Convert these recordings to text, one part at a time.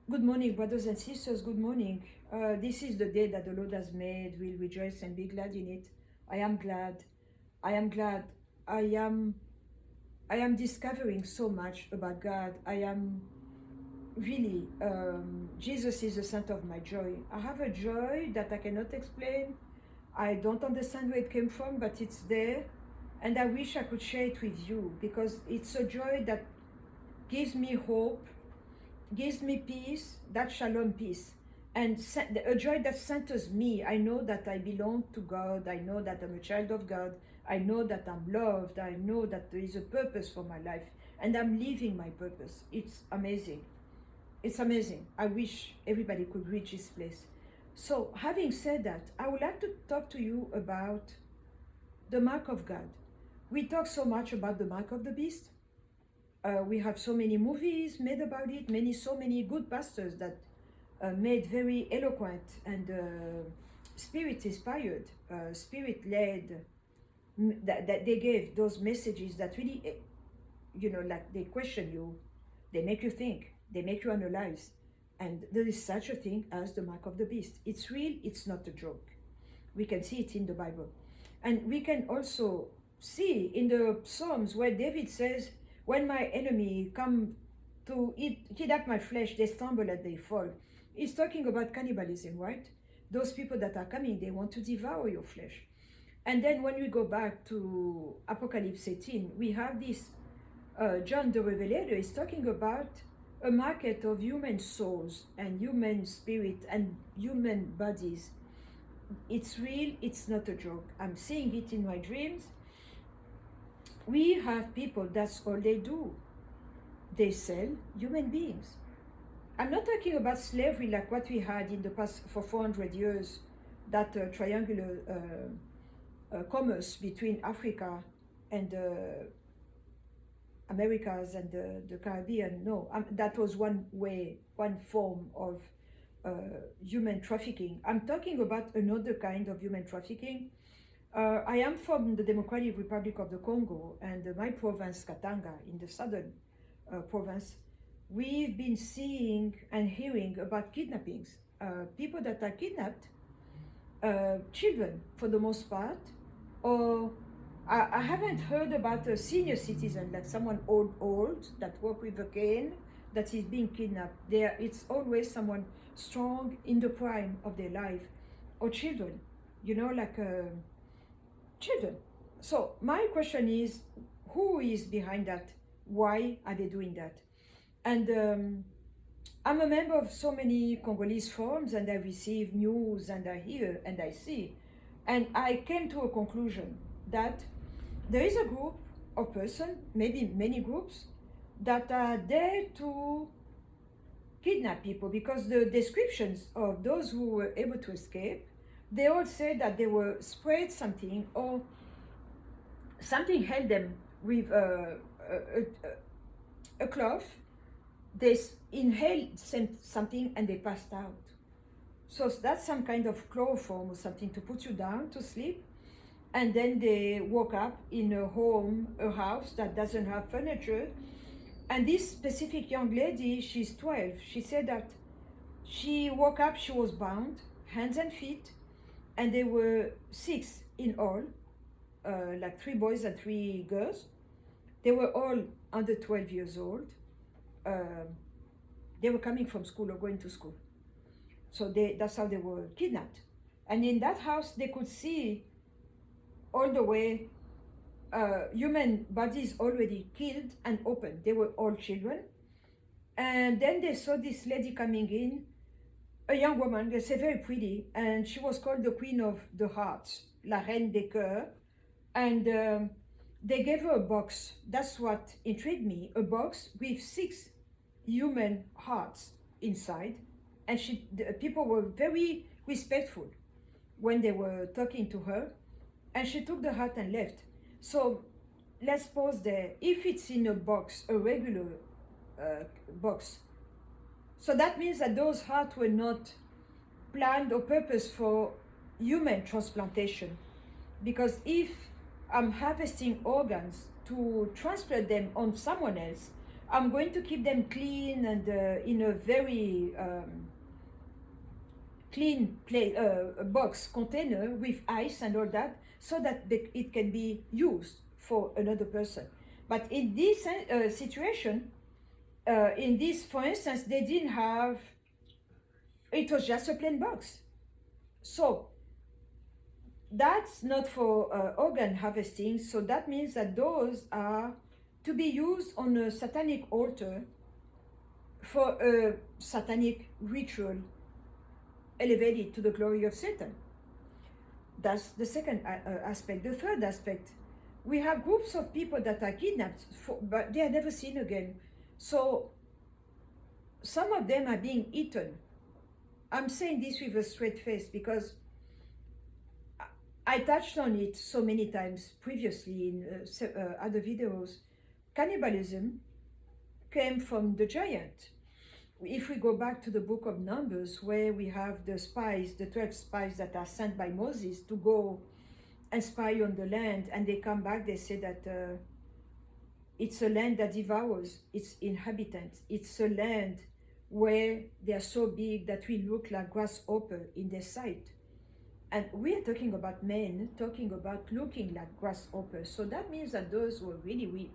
Good morning, brothers and sisters. Good morning. This is the day that the Lord has made. We'll rejoice and be glad in it. I am glad. I am glad. I am. I am discovering so much about God. I am really. Jesus is the center of my joy. I have a joy that I cannot explain. I don't understand where it came from, but it's there, and I wish I could share it with you because it's a joy that gives me hope, gives me peace, that shalom peace, and a joy that centers me. I know that I belong to God. I know that I'm a child of God. I know that I'm loved. I know that there is a purpose for my life, and I'm living my purpose. It's amazing. It's amazing. I wish everybody could reach this place. So, having said that, I would like to talk to you about the mark of God. We talk so much about the mark of the beast. We have so many movies made about it, so many good pastors that made very eloquent and spirit inspired, spirit led, that they gave those messages that really, like they question you, they make you think, they make you analyze. And there is such a thing as the mark of the beast. It's real, it's not a joke. We can see it in the Bible. And we can also see in the Psalms where David says, when my enemy come to eat up my flesh, they stumble and they fall. He's talking about cannibalism, right? Those people that are coming, they want to devour your flesh. And then when we go back to Apocalypse 18, we have this John the Revelator is talking about a market of human souls and human spirit and human bodies. It's real, it's not a joke. I'm seeing it in my dreams. We have people, that's all they do. They sell human beings. I'm not talking about slavery like what we had in the past for 400 years, that triangular commerce between Africa and the Americas and the Caribbean. No, that was one way, one form of human trafficking. I'm talking about another kind of human trafficking. I am from the Democratic Republic of the Congo, and my province, Katanga, in the southern province, we've been seeing and hearing about kidnappings. People that are kidnapped, children for the most part, or I haven't heard about a senior citizen, like someone old that work with a cane, that is being kidnapped. It's always someone strong in the prime of their life, or children, like children. So my question is, who is behind that? Why are they doing that? And I'm a member of so many Congolese forums, and I receive news, and I hear, and I see. And I came to a conclusion that there is a group of person, maybe many groups, that are there to kidnap people, because the descriptions of those who were able to escape, they all said that they were sprayed something, or something held them with a cloth. They inhaled something and they passed out. So that's some kind of chloroform or something to put you down to sleep. And then they woke up in a house that doesn't have furniture. And this specific young lady, she's 12, she said that she woke up, she was bound, hands and feet, and there were 6 in all, like 3 boys and 3 girls. They were all under 12 years old. They were coming from school or going to school. So that's how they were kidnapped. And in that house, they could see all the way human bodies already killed and open. They were all children. And then they saw this lady coming in, a young woman, they say very pretty, and she was called the Queen of the Hearts, La Reine des Cœurs. And they gave her a box. That's what intrigued me, a box with 6 human hearts inside. And the people were very respectful when they were talking to her. And she took the heart and left. So let's pause there. If it's in a box, a regular box, so that means that those hearts were not planned or purposed for human transplantation. Because if I'm harvesting organs to transplant them on someone else, I'm going to keep them clean and in a very clean box container with ice and all that, so that it can be used for another person. But in this situation, in this, for instance, they didn't have, it was just a plain box. So that's not for organ harvesting. So that means that those are to be used on a satanic altar for a satanic ritual elevated to the glory of Satan. That's the second aspect. The third aspect, we have groups of people that are kidnapped, but they are never seen again. So some of them are being eaten. I'm saying this with a straight face because I touched on it so many times previously in other videos. Cannibalism came from the giant. If we go back to the book of Numbers, where we have the spies, the 12 spies that are sent by Moses to go and spy on the land, and they come back, they say that it's a land that devours its inhabitants. It's a land where they are so big that we look like grasshopper in their sight. And we are talking about men talking about looking like grasshoppers. So that means that those were really,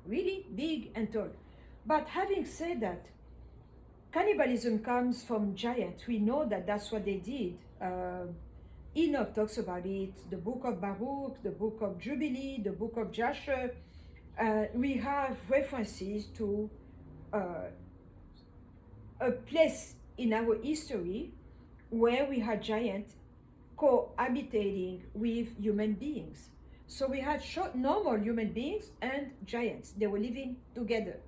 really big and tall. But having said that, cannibalism comes from giants. We know that that's what they did. Enoch talks about it, the book of Baruch, the book of Jubilee, the book of Jasher. We have references to a place in our history where we had giants cohabitating with human beings. So we had normal human beings and giants. They were living together.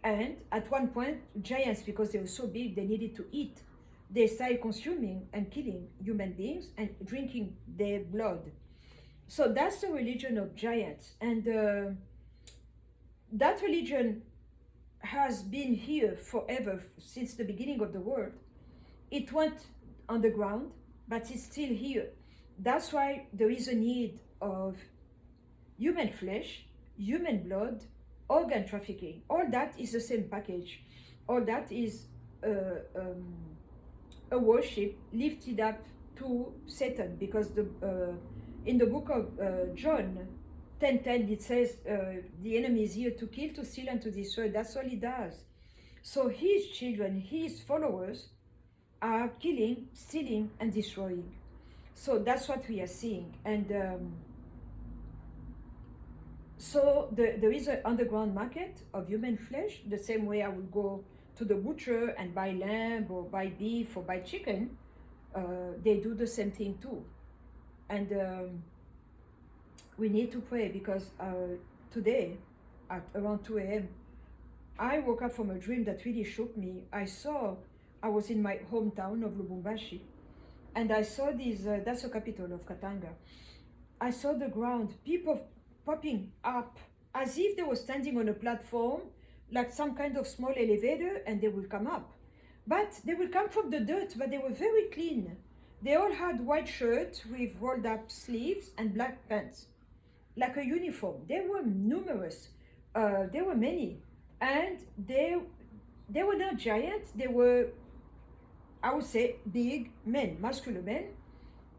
And at one point, giants, because they were so big, they needed to eat. They started consuming and killing human beings and drinking their blood. So that's the religion of giants. And that religion has been here forever, since the beginning of the world. It went underground, but it's still here. That's why there is a need of human flesh, human blood, organ trafficking. All that is the same package. All that is a worship lifted up to Satan, because in the book of John 10:10 it says the enemy is here to kill, to steal, and to destroy. That's all he does. So his children, his followers, are killing, stealing, and destroying. So that's what we are seeing. And so there is an underground market of human flesh, the same way I would go to the butcher and buy lamb or buy beef or buy chicken. They do the same thing too. And we need to pray, because today at around 2 a.m. I woke up from a dream that really shook me. I was in my hometown of Lubumbashi, and I saw these, that's the capital of Katanga. I saw the ground, people popping up as if they were standing on a platform, like some kind of small elevator, and they will come up. But they will come from the dirt, but they were very clean. They all had white shirts with rolled up sleeves and black pants, like a uniform. They were numerous. There were many. And they were not giants. They were, I would say, big men, muscular men.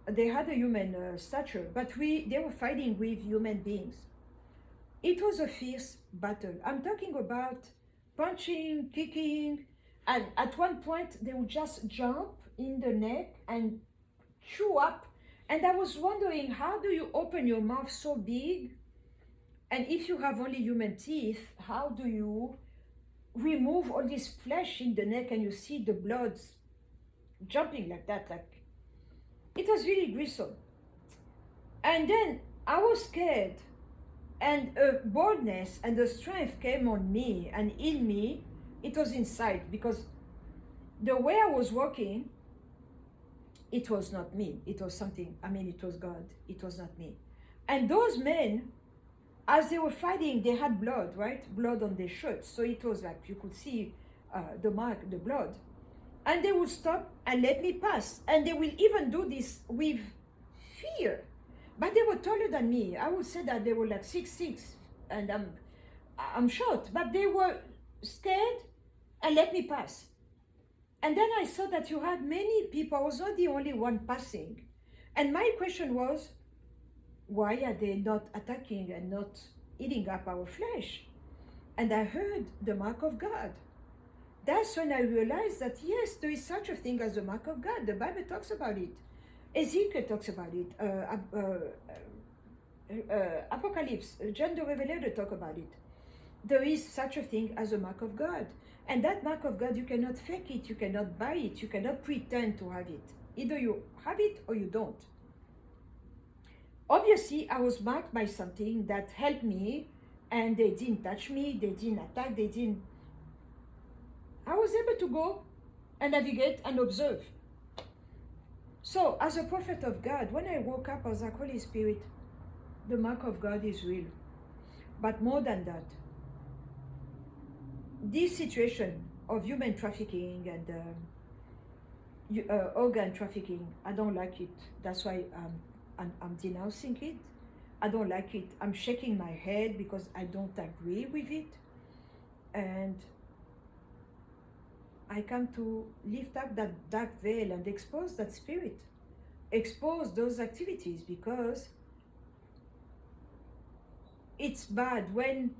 They had a human stature, but they were fighting with human beings. It was a fierce battle. I'm talking about punching, kicking, and at one point they would just jump in the neck and chew up. And I was wondering, how do you open your mouth so big? And if you have only human teeth, how do you remove all this flesh in the neck and you see the blood jumping like that? Like, it was really gruesome. And then I was scared, and a boldness and a strength came on me, and in me, it was inside, because the way I was walking, it was not me. It was something, it was God. It was not me. And those men, as they were fighting, they had blood, right? Blood on their shirts. So it was like you could see the mark, the blood. And they would stop and let me pass. And they will even do this with fear. But they were taller than me. I would say that they were like 6'6", and I'm short, but they were scared and let me pass. And then I saw that you had many people, I was not the only one passing. And my question was, why are they not attacking and not eating up our flesh? And I heard the mark of God. That's when I realized that yes, there is such a thing as the mark of God. The Bible talks about it. Ezekiel talks about it. Apocalypse, John the Revelator talk about it. There is such a thing as a mark of God. And that mark of God, you cannot fake it, you cannot buy it, you cannot pretend to have it. Either you have it or you don't. Obviously, I was marked by something that helped me, and they didn't touch me, they didn't attack, they didn't. I was able to go and navigate and observe. So, as a prophet of God, when I woke up, I was like, Holy Spirit, the mark of God is real. But more than that, this situation of human trafficking and organ trafficking, I don't like it. That's why I'm denouncing it. I don't like it. I'm shaking my head because I don't agree with it. And I come to lift up that dark veil and expose that spirit, expose those activities, because it's bad when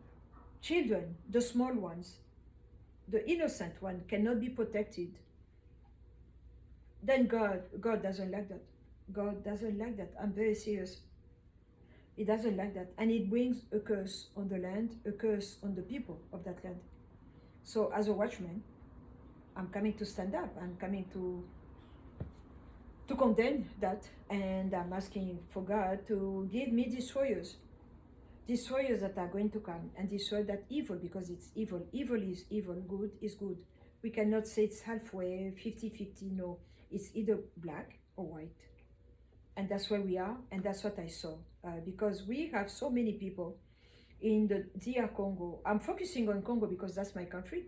children, the small ones, the innocent one, cannot be protected. Then God doesn't like that. God doesn't like that. I'm very serious. He doesn't like that. And it brings a curse on the land, a curse on the people of that land. So as a watchman, I'm coming to stand up. I'm coming to condemn that. And I'm asking for God to give me destroyers that are going to come and destroy that evil, because it's evil. Evil is evil, good is good. We cannot say it's halfway, 50-50, no. It's either black or white. And that's where we are, and that's what I saw. Because we have so many people in the DR Congo. I'm focusing on Congo because that's my country.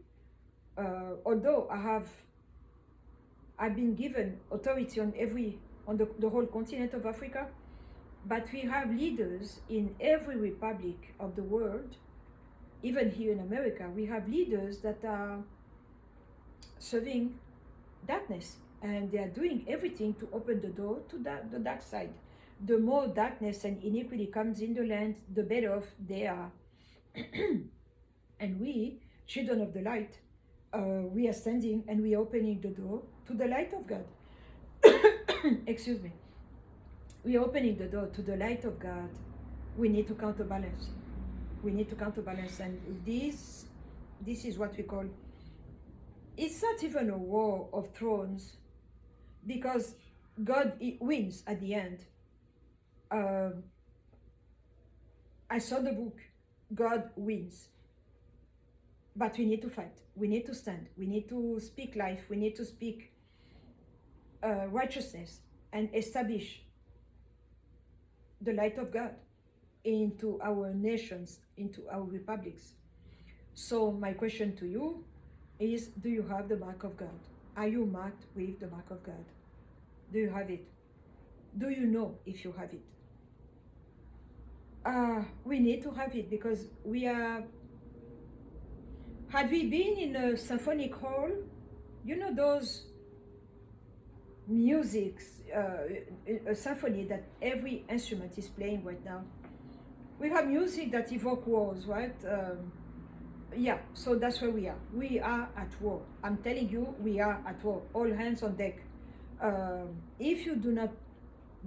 Although I've been given authority on the whole continent of Africa, but we have leaders in every republic of the world, even here in America. We have leaders that are serving darkness, and they are doing everything to open the door to the dark side. The more darkness and iniquity comes in the land, the better off they are. And we, children of the light, we are standing and we are opening the door to the light of God. Excuse me. We are opening the door to the light of God. We need to counterbalance. We need to counterbalance. And this is what we call, it's not even a war of thrones, because God wins at the end. I saw the book. God wins. But we need to fight. We need to stand. We need to speak life. We need to speak righteousness and establish the light of God into our nations, into our republics. So my question to you is, do you have the mark of God? Are you marked with the mark of God? Do you have it? Do you know if you have it? We need to have it, because we are, had we been in a symphonic hall, you know those musics, a symphony that every instrument is playing right now. We have music that evoke wars, right? Yeah, so that's where we are. We are at war. I'm telling you, we are at war. All hands on deck. If you do not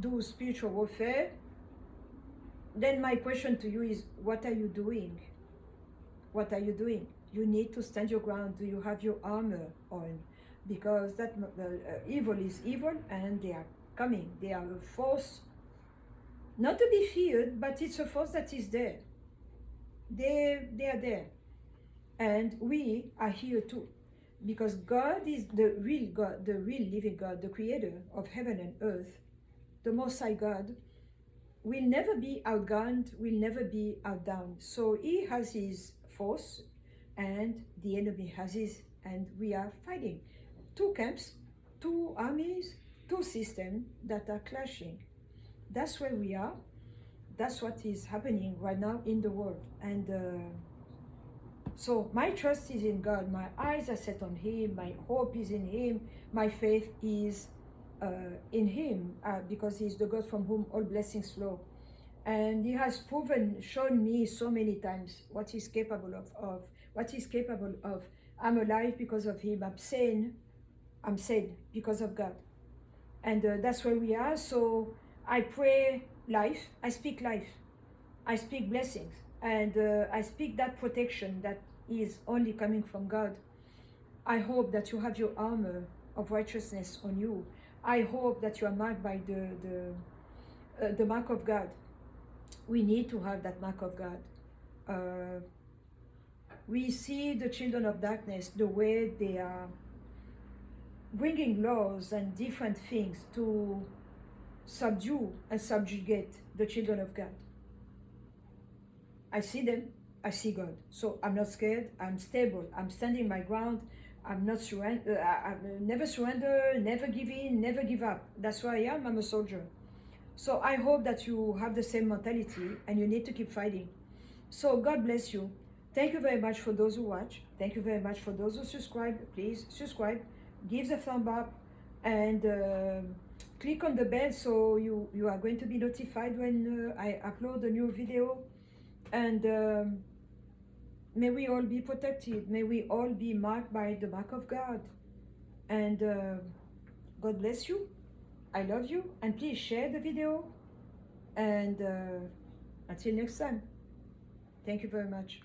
do spiritual warfare, then my question to you is, what are you doing? What are you doing? You need to stand your ground. Do you have your armor on? Because that evil is evil, and they are coming. They are a force not to be feared, but it's a force that is there. They are there. And we are here too. Because God is the real God, the real living God, the creator of heaven and earth, the Most High God, will never be outgunned, will never be outdone. So he has his force, and the enemy has his, and we are fighting. Two camps, two armies, two systems that are clashing. That's where we are. That's what is happening right now in the world. And So my trust is in God. My eyes are set on Him. My hope is in Him. My faith is in Him because He's the God from whom all blessings flow. And He has shown me so many times what He's capable of what He's capable of. I'm alive because of Him. I'm sane because of God. And that's where we are. So I pray life. I speak life. I speak blessings. And I speak that protection that is only coming from God. I hope that you have your armor of righteousness on you. I hope that you are marked by the mark of God. We need to have that mark of God. We see the children of darkness, the way they are bringing laws and different things to subdue and subjugate the children of God. I see them, I see God. So I'm not scared, I'm stable, I'm standing my ground, I'm not I never surrender, never give in, never give up. That's who I am, I'm a soldier. So I hope that you have the same mentality and you need to keep fighting. So God bless you. Thank you very much for those who watch. Thank you very much for those who subscribe. Please subscribe, give the thumb up, and click on the bell so you are going to be notified when I upload a new video. And may we all be protected. May we all be marked by the mark of God. And God bless you. I love you. And please share the video. And until next time. Thank you very much.